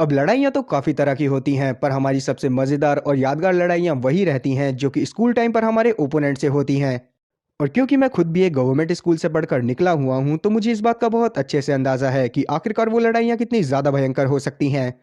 अब लड़ाइयाँ तो काफ़ी तरह की होती हैं, पर हमारी सबसे मज़ेदार और यादगार लड़ाइयाँ वही रहती हैं जो कि स्कूल टाइम पर हमारे ओपोनेंट से होती हैं। और क्योंकि मैं खुद भी एक गवर्नमेंट स्कूल से पढ़कर निकला हुआ हूँ, तो मुझे इस बात का बहुत अच्छे से अंदाज़ा है कि आखिरकार वो लड़ाइयाँ कितनी ज़्यादा भयंकर हो सकती हैं।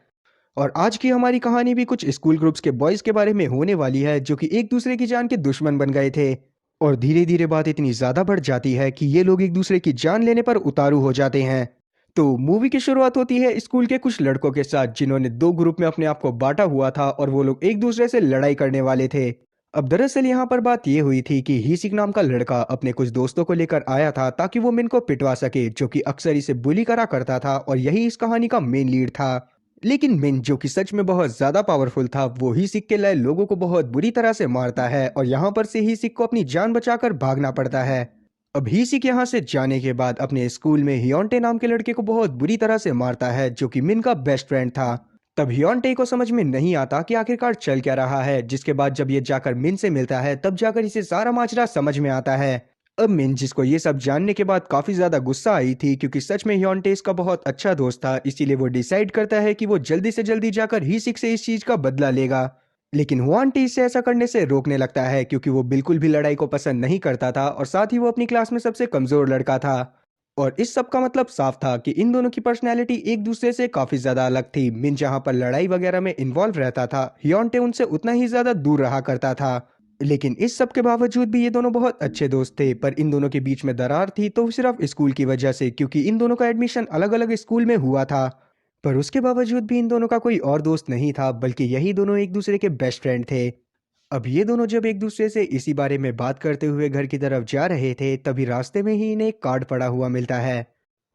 और आज की हमारी कहानी भी कुछ स्कूल ग्रुप्स के बॉयज़ के बारे में होने वाली है जो कि एक दूसरे की जान के दुश्मन बन गए थे। और धीरे धीरे बात इतनी ज़्यादा बढ़ जाती है कि ये लोग एक दूसरे की जान लेने पर उतारू हो जाते हैं। तो मूवी की शुरुआत होती है स्कूल के कुछ लड़कों के साथ जिन्होंने दो ग्रुप में अपने आप को बांटा हुआ था और वो लोग एक दूसरे से लड़ाई करने वाले थे। अब दरअसल यहाँ पर बात ये हुई थी कि हीसिक नाम का लड़का अपने कुछ दोस्तों को लेकर आया था ताकि वो मिन को पिटवा सके, जो कि अक्सर इसे बुली करा करता था और यही इस कहानी का मेन लीड था। लेकिन मिन जो कि सच में बहुत ज्यादा पावरफुल था, वो हीसिक के लाए लोगों को बहुत बुरी तरह से मारता है और यहाँ पर से हीसिक को अपनी जान बचाकर भागना पड़ता है। अब हीसिक यहाँ से जाने के बाद अपने स्कूल में हियोंटे नाम के लड़के को बहुत बुरी तरह से मारता है जो कि मिन का बेस्ट फ्रेंड था। तब हियोंटे को समझ में नहीं आता कि आखिरकार चल क्या रहा है, जिसके बाद जब ये जाकर मिन से मिलता है तब जाकर इसे सारा माजरा समझ में आता है। अब मिन, जिसको ये सब जानने के बाद काफी ज्यादा गुस्सा आई थी क्योंकि सच में हियोंटे इसका बहुत अच्छा दोस्त था, इसीलिए वो डिसाइड करता है कि वो जल्दी से जल्दी जाकर हीसिक से इस चीज का बदला लेगा। लेकिन हुआंटी इसे ऐसा करने से रोकने लगता है क्योंकि वो बिल्कुल भी लड़ाई को पसंद नहीं करता था और साथ ही वो अपनी क्लास में सबसे कमजोर लड़का था। और इस सब का मतलब साफ था कि इन दोनों की पर्सनैलिटी एक दूसरे से काफी ज्यादा अलग थी। मिन जहां पर लड़ाई वगैरह में इन्वॉल्व रहता था, हियोंटे उनसे उतना ही ज्यादा दूर रहा करता था। लेकिन इस सब के बावजूद भी ये दोनों बहुत अच्छे दोस्त थे, पर इन दोनों के बीच में दरार थी तो सिर्फ स्कूल की वजह से, क्योंकि इन दोनों का एडमिशन अलग अलग स्कूल में हुआ था। पर उसके बावजूद भी इन दोनों का कोई और दोस्त नहीं था, बल्कि यही दोनों एक दूसरे के बेस्ट फ्रेंड थे। अब ये दोनों जब एक दूसरे से इसी बारे में बात करते हुए घर की तरफ जा रहे थे, तभी रास्ते में ही इन्हें एक कार्ड पड़ा हुआ मिलता है।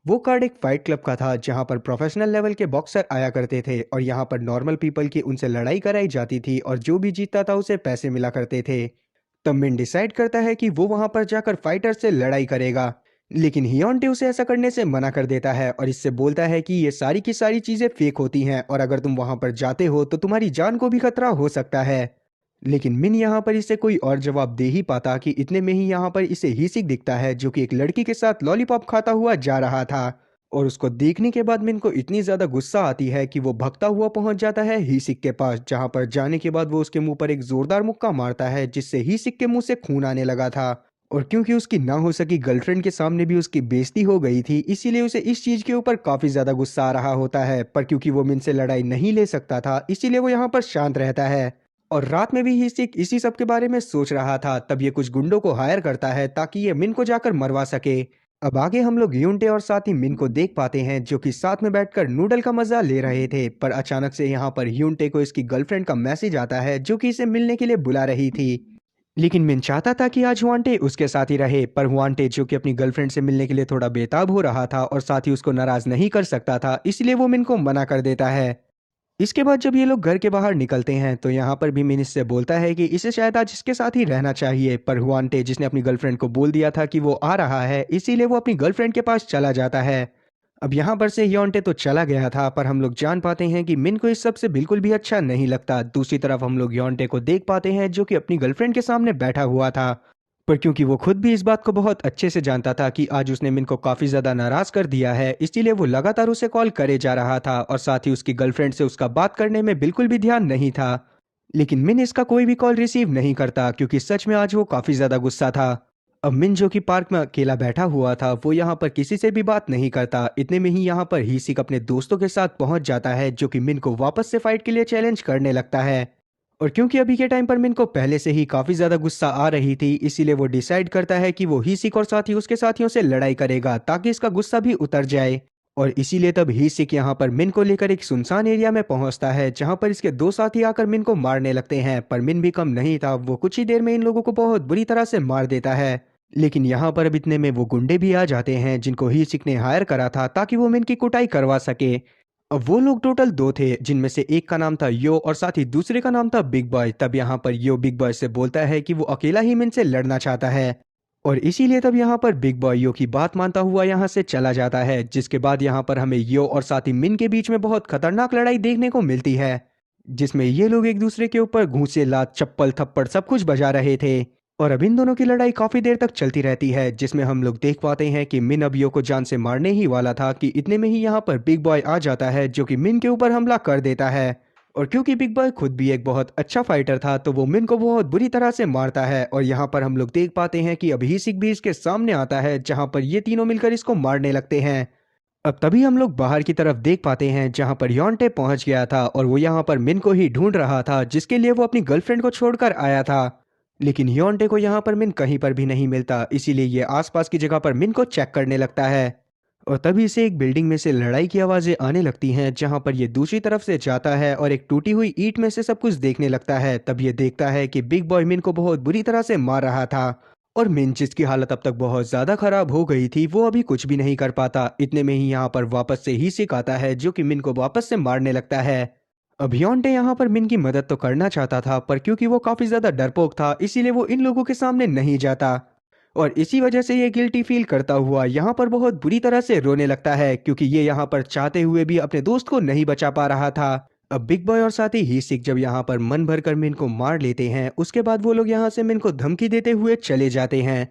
वो कार्ड एक फाइट क्लब का था जहां पर प्रोफेशनल लेवल के बॉक्सर आया करते थे और यहाँ पर नॉर्मल पीपल की उनसे लड़ाई कराई जाती थी और जो भी जीतता था उसे पैसे मिला करते थे। तब मिन डिसाइड करता है कि वो वहां पर जाकर फाइटर से लड़ाई करेगा। लेकिन हियोंटे उसे ऐसा करने से मना कर देता है और इससे बोलता है कि ये सारी की सारी चीजें फेक होती हैं और अगर तुम वहां पर जाते हो तो तुम्हारी जान को भी खतरा हो सकता है। लेकिन मिन यहाँ पर इसे कोई और जवाब दे ही पाता कि इतने में ही यहाँ पर इसे हीसिक दिखता है जो कि एक लड़की के साथ लॉलीपॉप खाता हुआ जा रहा था। और उसको देखने के बाद मिन को इतनी ज्यादा गुस्सा आती है कि वो भगता हुआ पहुंच जाता है हीसिक के पास, जहां पर जाने के बाद वो उसके मुंह पर एक जोरदार मुक्का मारता है जिससे हीसिक के मुंह से खून आने लगा था। और क्योंकि उसकी ना हो सकी गर्लफ्रेंड के सामने भी उसकी बेइज्जती हो गई थी, इसीलिए उसे इस चीज के ऊपर काफी ज्यादा गुस्सा आ रहा होता है। पर क्योंकि वो मिन से लड़ाई नहीं ले सकता था, इसीलिए वो यहाँ पर शांत रहता है। और रात में भी हीसिक इसी सब के बारे में सोच रहा था, तब ये कुछ गुंडों को हायर करता है ताकि ये मिन को जाकर मरवा सके। अब आगे हम लोग यूनटे और साथ ही मिन को देख पाते हैं जो कि साथ में बैठकर नूडल का मजा ले रहे थे। पर अचानक से यहाँ पर यूनटे को इसकी गर्लफ्रेंड का मैसेज आता है जो कि इसे मिलने के लिए बुला रही थी। लेकिन मिन चाहता था कि आज हुआंटे उसके साथ ही रहे, पर हुआंटे जो कि अपनी गर्लफ्रेंड से मिलने के लिए थोड़ा बेताब हो रहा था और साथ ही उसको नाराज नहीं कर सकता था, इसलिए वो मिन को मना कर देता है। इसके बाद जब ये लोग घर के बाहर निकलते हैं तो यहाँ पर भी मिन इससे बोलता है कि इसे शायद आज इसके साथ ही रहना चाहिए, पर हुआंटे, जिसने अपनी गर्लफ्रेंड को बोल दिया था कि वो आ रहा है, इसीलिए वो अपनी गर्लफ्रेंड के पास चला जाता है। अब यहाँ पर से योंटे तो चला गया था, पर हम लोग जान पाते हैं कि मिन को इस सब से बिल्कुल भी अच्छा नहीं लगता। दूसरी तरफ हम लोग योंटे को देख पाते हैं जो कि अपनी गर्लफ्रेंड के सामने बैठा हुआ था। पर क्योंकि वो खुद भी इस बात को बहुत अच्छे से जानता था कि आज उसने मिन को काफी ज्यादा नाराज कर दिया है, इसीलिए वो लगातार उसे कॉल करे जा रहा था और साथ ही उसकी गर्लफ्रेंड से उसका बात करने में बिल्कुल भी ध्यान नहीं था। लेकिन मिन इसका कोई भी कॉल रिसीव नहीं करता क्योंकि सच में आज वो काफी ज्यादा गुस्सा था। अब मिन जो कि पार्क में अकेला बैठा हुआ था, वो यहाँ पर किसी से भी बात नहीं करता। इतने में ही यहाँ पर हीसिक अपने दोस्तों के साथ पहुंच जाता है जो कि मिन को वापस से फाइट के लिए चैलेंज करने लगता है। और क्योंकि अभी के टाइम पर मिन को पहले से ही काफी ज्यादा गुस्सा आ रही थी, इसीलिए वो डिसाइड करता है कि वो हीसिक और साथ ही उसके साथियों से लड़ाई करेगा ताकि इसका गुस्सा भी उतर जाए। और इसीलिए तब हीसिक यहाँ पर मिन को लेकर एक सुनसान एरिया में पहुंचता है जहां पर इसके दो साथी आकर मिन को मारने लगते हैं। पर मिन भी कम नहीं था, वो कुछ ही देर में इन लोगों को बहुत बुरी तरह से मार देता है। लेकिन यहाँ पर अब इतने में वो गुंडे भी आ जाते हैं जिनको हीसिक ने हायर करा था ताकि वो मिन की कुटाई करवा सके। अब वो लोग टोटल दो थे, जिनमें से एक का नाम था यो और साथ ही दूसरे का नाम था बिग बॉय। तब यहाँ पर यो बिग बॉय से बोलता है कि वो अकेला ही मिन से लड़ना चाहता है और इसीलिए तब यहाँ पर बिग बॉय यो की बात मानता हुआ यहाँ से चला जाता है। जिसके बाद यहाँ पर हमें यो और साथ ही मिन के बीच में बहुत खतरनाक लड़ाई देखने को मिलती है, जिसमें ये लोग एक दूसरे के ऊपर घूंसे, लात, चप्पल, थप्पड़ सब कुछ बजा रहे थे। और अब इन दोनों की लड़ाई काफी देर तक चलती रहती है, जिसमें हम लोग देख पाते हैं कि मिन अब यो को जान से मारने ही वाला था कि इतने में ही यहाँ पर बिग बॉय आ जाता है, जो कि मिन के ऊपर हमला कर देता है। और क्योंकि बिग बॉय खुद भी एक बहुत अच्छा फाइटर था, तो वो मिन को बहुत बुरी तरह से मारता है। और यहाँ पर हम लोग देख पाते हैं कि अभी सिक भी इसके सामने आता है, जहाँ पर ये तीनों मिलकर इसको मारने लगते हैं। अब तभी हम लोग बाहर की तरफ देख पाते हैं, जहाँ पर योंटे पहुंच गया था और वो यहाँ पर मिन को ही ढूंढ रहा था, जिसके लिए वो अपनी गर्लफ्रेंड को छोड़कर आया था। लेकिन योंटे को यहाँ पर मिन कहीं पर भी नहीं मिलता, इसीलिए ये आसपास की जगह पर मिन को चेक करने लगता है। और तभी से एक बिल्डिंग में से लड़ाई की आवाजें आने लगती हैं, जहां पर ये दूसरी तरफ से जाता है और एक टूटी हुई ईंट में से सब कुछ देखने लगता है। तब ये देखता है कि बिग बॉय मिन को बहुत बुरी तरह से मार रहा था। और मिन, जिसकी हालत अब तक बहुत ज्यादा खराब हो गई थी, वो अभी कुछ भी नहीं कर पाता। इतने में ही यहाँ पर वापस से ही सिक आता है, जो कि मिन को वापस से मारने लगता है। अब योंटे यहाँ पर मिन की मदद तो करना चाहता था, पर क्योंकि वो काफी ज्यादा डरपोक था, इसीलिए वो इन लोगों के सामने नहीं जाता। और इसी वजह से ये गिल्टी फील करता हुआ यहाँ पर बहुत बुरी तरह से रोने लगता है, क्योंकि ये यहाँ पर चाहते हुए भी अपने दोस्त को नहीं बचा पा रहा था। अब बिग बॉय और साथ ही सिक जब यहाँ पर मन भर कर मिन को मार लेते हैं, उसके बाद वो लोग यहाँ से मिन को धमकी देते हुए चले जाते हैं।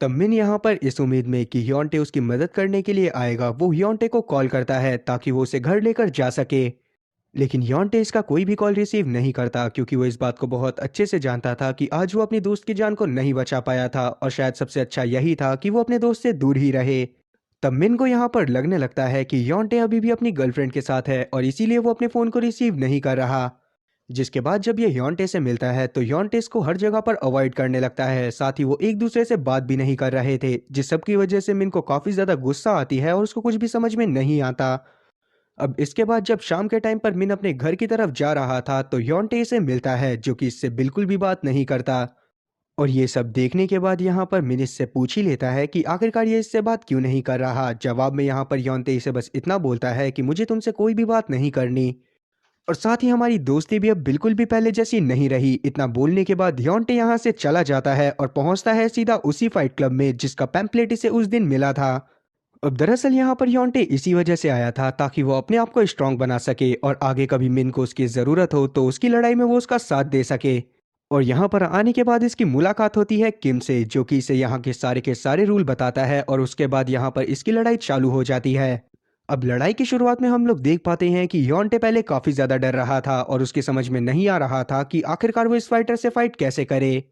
तब मिन यहाँ पर इस उम्मीद में कि ह्योंटे उसकी मदद करने के लिए आएगा, वो ह्योंटे को कॉल करता है ताकि वो उसे घर लेकर जा सके। लेकिन योंटे इसका कोई भी कॉल रिसीव नहीं करता, क्योंकि वो इस बात को बहुत अच्छे से जानता था कि आज वो अपनी दोस्त की जान को नहीं बचा पाया था, और शायद सबसे अच्छा यही था कि वो अपने दोस्त से दूर ही रहे। तब मिन को यहाँ पर लगने लगता है कि योंटे अभी भी अपनी गर्लफ्रेंड के साथ है, और इसीलिए वो अपने फ़ोन को रिसीव नहीं कर रहा। जिसके बाद जब ये योंटे से मिलता है, तो योंटे इसको हर जगह पर अवॉइड करने लगता है। साथ ही वो एक दूसरे से बात भी नहीं कर रहे थे, जिस सब की वजह से मिन को काफ़ी ज़्यादा गुस्सा आती है और उसको कुछ भी समझ में नहीं आता। अब इसके बाद जब शाम के टाइम पर मिन अपने घर की तरफ जा रहा था, तो योंटे इसे मिलता है, जो कि इससे बिल्कुल भी बात नहीं करता। और ये सब देखने के बाद यहाँ पर मिन इससे पूछ ही लेता है कि आखिरकार ये इससे बात क्यों नहीं कर रहा। जवाब में यहाँ पर योंटे इसे बस इतना बोलता है कि मुझे तुमसे कोई भी बात नहीं करनी, और साथ ही हमारी दोस्ती भी अब बिल्कुल भी पहले जैसी नहीं रही। इतना बोलने के बाद योंटे यहाँ से चला जाता है और पहुंचता है सीधा उसी फाइट क्लब में जिसका पैम्पलेट इसे उस दिन मिला था। अब दरअसल यहाँ पर योंटे इसी वजह से आया था ताकि वो अपने आप को स्ट्रांग बना सके, और आगे कभी मिन को उसकी ज़रूरत हो तो उसकी लड़ाई में वो उसका साथ दे सके। और यहाँ पर आने के बाद इसकी मुलाकात होती है किम से, जो कि इसे यहाँ के सारे रूल बताता है, और उसके बाद यहाँ पर इसकी लड़ाई चालू हो जाती है। अब लड़ाई की शुरुआत में हम लोग देख पाते हैं कि योंटे पहले काफ़ी ज़्यादा डर रहा था और उसकी समझ में नहीं आ रहा था कि आखिरकार वो इस फाइटर से फाइट कैसे करे।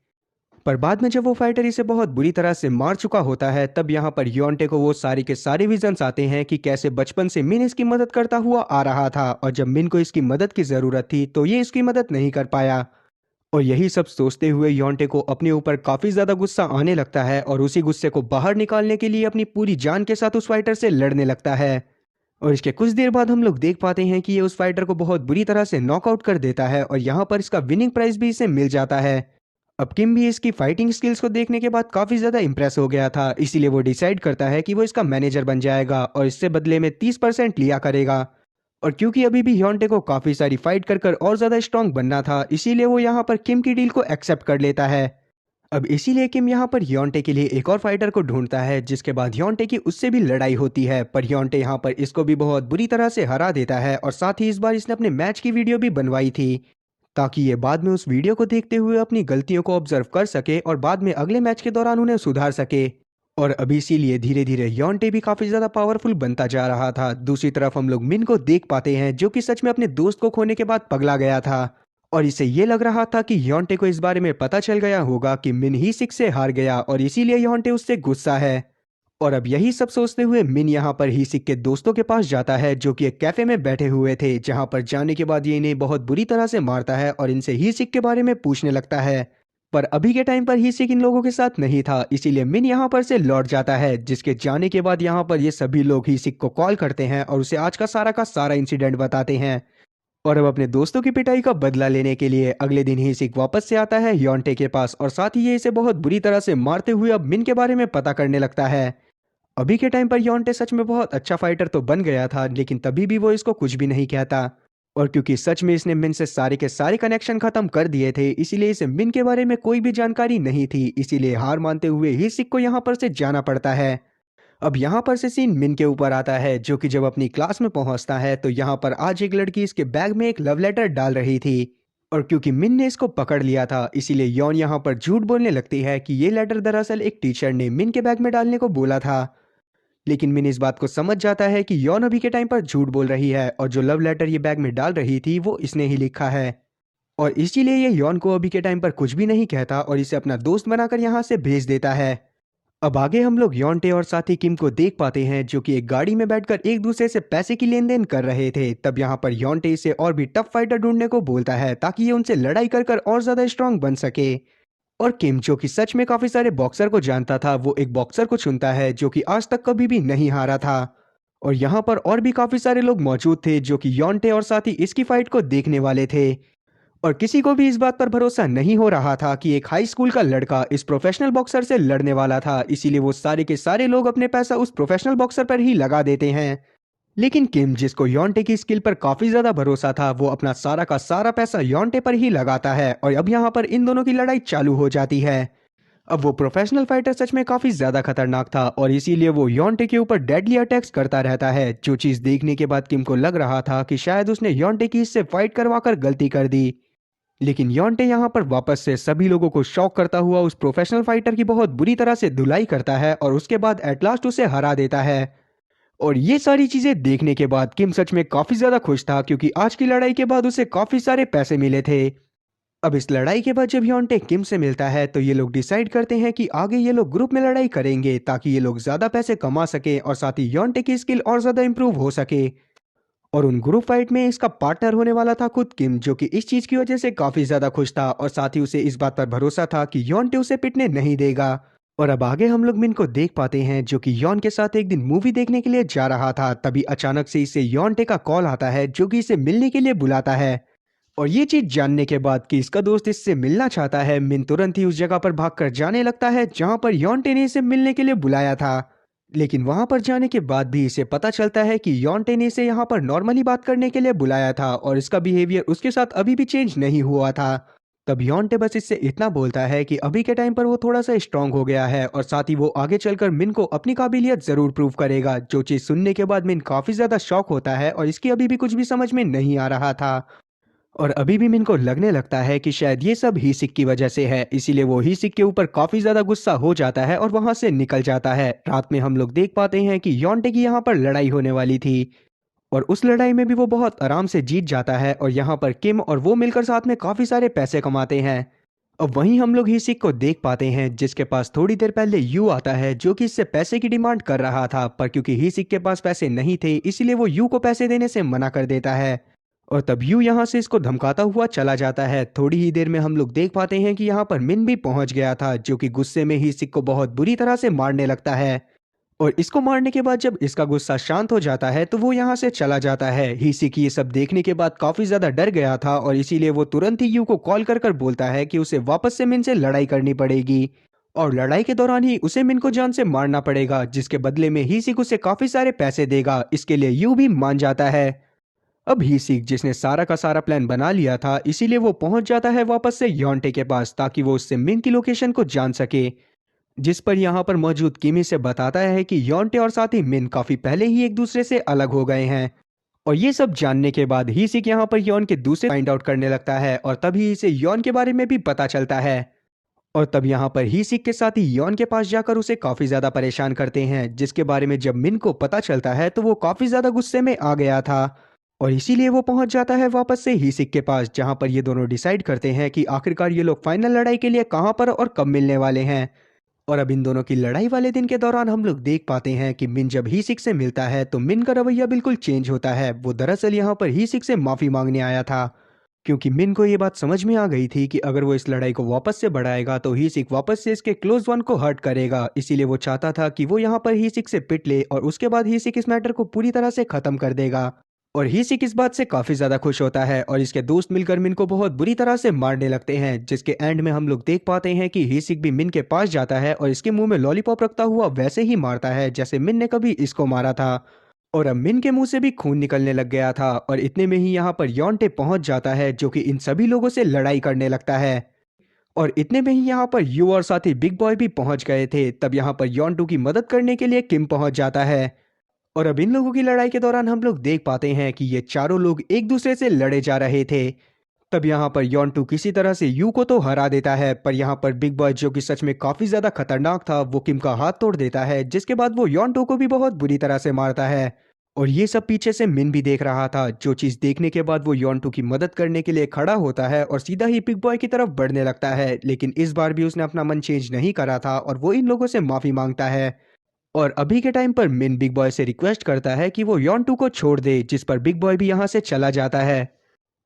पर बाद में जब वो फाइटर इसे बहुत बुरी तरह से मार चुका होता है, तब यहाँ पर योंटे को वो सारे के सारे विजन्स आते हैं कि कैसे बचपन से मिन इसकी मदद करता हुआ आ रहा था, और जब मिन को इसकी मदद की ज़रूरत थी तो ये इसकी मदद नहीं कर पाया। और यही सब सोचते हुए योंटे को अपने ऊपर काफ़ी ज़्यादा गुस्सा आने लगता है, और उसी गुस्से को बाहर निकालने के लिए अपनी पूरी जान के साथ उस फाइटर से लड़ने लगता है। और इसके कुछ देर बाद हम लोग देख पाते हैं कि ये उस फाइटर को बहुत बुरी तरह से नॉकआउट कर देता है, और यहाँ पर इसका विनिंग प्राइज भी इसे मिल जाता है। अब किम भी इसकी फाइटिंग स्किल्स को देखने के बाद काफ़ी ज़्यादा इंप्रेस हो गया था, इसीलिए वो डिसाइड करता है कि वो इसका मैनेजर बन जाएगा और इससे बदले में 30% लिया करेगा। और क्योंकि अभी भी ह्योंटे को काफ़ी सारी फाइट कर कर और ज़्यादा स्ट्रांग बनना था, इसीलिए वो यहाँ पर किम की डील को एक्सेप्ट कर लेता है। अब इसीलिए किम यहाँ पर ह्योंटे के लिए एक और फाइटर को ढूंढता है, जिसके बाद ह्योंटे की उससे भी लड़ाई होती है, पर ह्योंटे यहाँ पर इसको भी बहुत बुरी तरह से हरा देता है, और साथ ही इस बार इसने अपने मैच की वीडियो भी बनवाई थी ताकि ये बाद में उस वीडियो को देखते हुए अपनी गलतियों को ऑब्जर्व कर सके और बाद में अगले मैच के दौरान उन्हें सुधार सके। और अभी इसीलिए धीरे धीरे योंटे भी काफी ज्यादा पावरफुल बनता जा रहा था। दूसरी तरफ हम लोग मिन को देख पाते हैं, जो कि सच में अपने दोस्त को खोने के बाद पगला गया था, और इसे ये लग रहा था कि योंटे को इस बारे में पता चल गया होगा कि मिन ही सिक से हार गया, और इसीलिए योंटे उससे गुस्सा है। और अब यही सब सोचते हुए मिन यहाँ पर ही सिक के दोस्तों के पास जाता है, जो कि एक कैफे में बैठे हुए थे, जहाँ पर जाने के बाद ये इन्हें बहुत बुरी तरह से मारता है और इनसे ही सिक के बारे में पूछने लगता है। पर अभी के टाइम पर ही सिक इन लोगों के साथ नहीं था, इसीलिए मिन यहाँ पर से लौट जाता है, जिसके जाने के बाद यहाँ पर ये सभी लोग ही सिक को कॉल करते हैं और उसे आज का सारा इंसिडेंट बताते हैं। और अब अपने दोस्तों की पिटाई का बदला लेने के लिए अगले दिन ही सिक वापस से आता है योंटे के पास, और साथ ही ये इसे बहुत बुरी तरह से मारते हुए अब मिन के बारे में पता करने लगता है। अभी के टाइम पर योंटे सच में बहुत अच्छा फाइटर तो बन गया था, लेकिन तभी भी वो इसको कुछ भी नहीं कहता। और क्योंकि सच में इसने मिन से सारे के सारे कनेक्शन खत्म कर दिए थे, इसीलिए इसे मिन के बारे में कोई भी जानकारी नहीं थी, इसीलिए हार मानते हुए ही सिक को यहाँ पर से जाना पड़ता है। अब यहाँ पर से सीन मिन के ऊपर आता है, जो कि जब अपनी क्लास में पहुंचता है तो यहाँ पर आज एक लड़की इसके बैग में एक लव लेटर डाल रही थी। और क्योंकि मिन ने इसको पकड़ लिया था, इसीलिए यॉन यहाँ पर झूठ बोलने लगती है कि ये लेटर दरअसल एक टीचर ने मिन के बैग में डालने को बोला था। लेकिन मिन इस बात को समझ जाता है कि यॉन अभी के टाइम पर झूठ बोल रही है और जो लव लेटर ये बैग में डाल रही थी वो इसने ही लिखा है। और इसीलिए ये यॉन को अभी के टाइम पर कुछ भी नहीं कहता और इसे अपना दोस्त बनाकर यहाँ से भेज देता है। अब आगे हम लोग योंटे और साथी किम को देख पाते हैं जो कि एक गाड़ी में बैठकर एक दूसरे से पैसे की लेन देन कर रहे थे। तब यहाँ पर योंटे इसे और भी टफ फाइटर ढूंढने को बोलता है ताकि ये उनसे लड़ाई कर कर और ज्यादा स्ट्रांग बन सके। और किम जो कि सच में काफी सारे बॉक्सर को जानता था, वो एक बॉक्सर को चुनता है जो कि आज तक कभी भी नहीं हारा था। और यहाँ पर और भी काफी सारे लोग मौजूद थे जो कि योंटे और साथ ही इसकी फाइट को देखने वाले थे। और किसी को भी इस बात पर भरोसा नहीं हो रहा था कि एक हाई स्कूल का लड़का इस प्रोफेशनल बॉक्सर से लड़ने वाला था, इसीलिए वो सारे के सारे लोग अपने पैसा उस प्रोफेशनल बॉक्सर पर ही लगा देते हैं। लेकिन किम जिसको योंटे की स्किल पर काफी ज्यादा भरोसा था, वो अपना सारा का सारा पैसा योंटे पर ही लगाता है। और अब यहाँ पर इन दोनों की लड़ाई चालू हो जाती है। अब वो प्रोफेशनल फाइटर सच में काफी ज्यादा खतरनाक था और इसीलिए वो योंटे के ऊपर डेडली अटैक्स करता रहता है, जो चीज देखने के बाद किम को लग रहा था कि शायद उसने योंटे की इससे फाइट करवाकर गलती कर दी। लेकिन योंटे यहाँ पर वापस से सभी लोगों को शॉक करता हुआ उस प्रोफेशनल फाइटर की बहुत बुरी तरह से धुलाई करता है और उसके बाद एट लास्ट उसे हरा देता है। और ये सारी चीजें देखने के बाद किम सच में काफी ज्यादा खुश था क्योंकि आज की लड़ाई के बाद उसे काफी सारे पैसे मिले थे। अब इस लड़ाई के बाद जब योंटे किम से मिलता है तो ये लोग डिसाइड करते हैं कि आगे ये लोग ग्रुप में लड़ाई करेंगे ताकि ये लोग ज्यादा पैसे कमा सके और साथ ही योंटे की स्किल और ज्यादा इंप्रूव हो सके। और उन ग्रुप फाइट में इसका पार्टनर होने वाला था खुद किम, जो कि इस चीज की वजह से काफी ज्यादा खुश था और साथ ही उसे इस बात पर भरोसा था कि योंटे उसे पिटने नहीं देगा। और अब आगे हम लोग मिन को देख पाते हैं जो कि यॉन के साथ एक दिन मूवी देखने के लिए जा रहा था। तभी अचानक से इसे योंटे का कॉल आता है जो कि इसे मिलने के लिए बुलाता है। और ये चीज जानने के बाद कि इसका दोस्त इससे मिलना चाहता है, मिन तुरंत ही उस जगह पर भागकर जाने लगता है जहां पर योंटे ने इसे मिलने के लिए बुलाया था। लेकिन वहां पर जाने के बाद भी इसे पता चलता है कि योंटे ने इसे यहाँ पर नॉर्मली बात करने के लिए बुलाया था और इसका बिहेवियर उसके साथ अभी भी चेंज नहीं हुआ था। तब योंटे बस इससे इतना बोलता है कि अभी के टाइम पर वो थोड़ा सा स्ट्रांग हो गया है और साथ ही वो आगे चलकर मिन को अपनी काबिलियत जरूर प्रूव करेगा। जो चीज सुनने के बाद मिन काफी ज्यादा शॉक होता है और इसकी अभी भी कुछ भी समझ में नहीं आ रहा था। और अभी भी मिन को लगने लगता है कि शायद ये सब ही सिक की वजह से है, इसीलिए वो ही सिक के ऊपर काफी ज्यादा गुस्सा हो जाता है और वहां से निकल जाता है। रात में हम लोग देख पाते हैं कि योंटे की यहाँ पर लड़ाई होने वाली थी और उस लड़ाई में भी वो बहुत आराम से जीत जाता है और यहाँ पर किम और वो मिलकर साथ में काफी सारे पैसे कमाते हैं। अब वहीं हम लोग ही सिक को देख पाते हैं जिसके पास थोड़ी देर पहले यू आता है जो कि इससे पैसे की डिमांड कर रहा था, पर क्योंकि ही सिक के पास पैसे नहीं थे इसीलिए वो यू को पैसे देने से मना कर देता है। और तब यू यहाँ से इसको धमकाता हुआ चला जाता है। थोड़ी ही देर में हम लोग देख पाते हैं कि यहाँ पर मिन भी पहुंच गया था जो कि गुस्से में ही सिक को बहुत बुरी तरह से मारने लगता है। और इसको मारने के बाद जब इसका गुस्सा शांत हो जाता है तो वो यहाँ से चला जाता है। ही सिक ये सब देखने के बाद काफी ज्यादा डर गया था और इसीलिए वो तुरंत ही यू को कॉल कर कर बोलता है कि उसे वापस से मिन से लड़ाई करनी पड़ेगी और लड़ाई के दौरान ही उसे मिन को जान से मारना पड़ेगा, जिसके बदले में ही सिक उसे काफी सारे पैसे देगा। इसके लिए यू भी मान जाता है। अब ही सीख जिसने सारा का सारा प्लान बना लिया था, इसीलिए वो पहुंच जाता है वापस से योंटे के पास ताकि वो उससे मिन की लोकेशन को जान सके। जिस पर यहाँ पर मौजूद किमी से बताता है कि योंटे और साथ ही मिन काफी पहले ही एक दूसरे से अलग हो गए हैं। और ये सब जानने के बाद ही सिक यहाँ पर योन के दूसरे फाइंड आउट करने लगता है और तभी इसे योन के बारे में भी पता चलता है। और तब यहाँ पर ही सिक के साथ ही योन के पास जाकर उसे काफी ज्यादा परेशान करते हैं, जिसके बारे में जब मिन को पता चलता है तो वो काफी ज्यादा गुस्से में आ गया था। और इसीलिए वो पहुंच जाता है वापस से ही सिक के पास जहां पर ये दोनों डिसाइड करते हैं कि आखिरकार ये लोग फाइनल लड़ाई के लिए कहां पर और कब मिलने वाले हैं। और अब इन दोनों की लड़ाई वाले दिन के दौरान हम लोग देख पाते हैं कि मिन जब ही सिक से मिलता है तो मिन का रवैया बिल्कुल चेंज होता है। वो दरअसल यहाँ पर ही सिक से माफी मांगने आया था क्योंकि मिन को ये बात समझ में आ गई थी कि अगर वो इस लड़ाई को वापस से बढ़ाएगा तो ही सिक वापस से इसके क्लोज वन को हर्ट करेगा। इसीलिए वो चाहता था कि वो यहाँ पर ही सिक से पिट ले और उसके बाद ही सिक इस मैटर को पूरी तरह से खत्म कर देगा। और ही सिक इस बात से काफी ज्यादा खुश होता है और इसके दोस्त मिलकर मिन को बहुत बुरी तरह से मारने लगते हैं, जिसके एंड में हम लोग देख पाते हैं कि ही सिक भी मिन के पास जाता है और इसके मुंह में लॉलीपॉप रखता हुआ वैसे ही मारता है जैसे मिन ने कभी इसको मारा था। और अब मिन के मुंह से भी खून निकलने लग गया था और इतने में ही यहाँ पर योंटे पहुंच जाता है जो कि इन सभी लोगों से लड़ाई करने लगता है। और इतने में ही यहाँ पर यू और साथी बिग बॉय भी पहुंच गए थे। तब यहाँ पर योंटू की मदद करने के लिए किम पहुंच जाता है। और अब इन लोगों की लड़ाई के दौरान हम लोग देख पाते हैं कि ये चारों लोग एक दूसरे से लड़े जा रहे थे। तब यहाँ पर योंटू किसी तरह से यू को तो हरा देता है, पर यहाँ पर बिग बॉय जो कि सच में काफी ज्यादा खतरनाक था वो किम का हाथ तोड़ देता है, जिसके बाद वो योंटू को भी बहुत बुरी तरह से मारता है। और ये सब पीछे से मिन भी देख रहा था, जो चीज देखने के बाद वो योंटू की मदद करने के लिए खड़ा होता है और सीधा ही बिग बॉय की तरफ बढ़ने लगता है। लेकिन इस बार भी उसने अपना मन चेंज नहीं करा था और वो इन लोगों से माफी मांगता है। और अभी के टाइम पर मिन बिग बॉय से रिक्वेस्ट करता है कि वो योंटू को छोड़ दे, जिस पर बिग बॉय भी यहाँ से चला जाता है।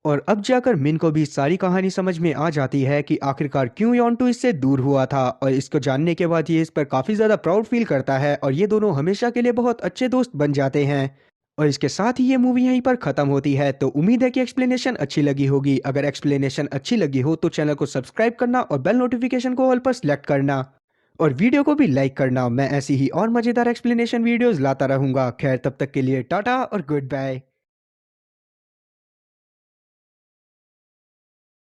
और अब जाकर मिन को भी सारी कहानी समझ में आ जाती है कि आखिरकार क्यों योंटू इससे दूर हुआ था, और इसको जानने के बाद ये इस पर काफ़ी ज़्यादा प्राउड फील करता है और ये दोनों हमेशा के लिए बहुत अच्छे दोस्त बन जाते हैं। और इसके साथ ही ये मूवी यहीं पर ख़त्म होती है। तो उम्मीद है कि एक्सप्लेनेशन अच्छी लगी होगी। अगर एक्सप्लेनेशन अच्छी लगी हो तो चैनल को सब्सक्राइब करना और बेल नोटिफिकेशन को ऑल पर सेलेक्ट करना, और वीडियो को भी लाइक करना। मैं ऐसी ही और मज़ेदार एक्सप्लेनेशन वीडियोज़ लाता रहूँगा। खैर, तब तक के लिए टाटा और गुड बाय।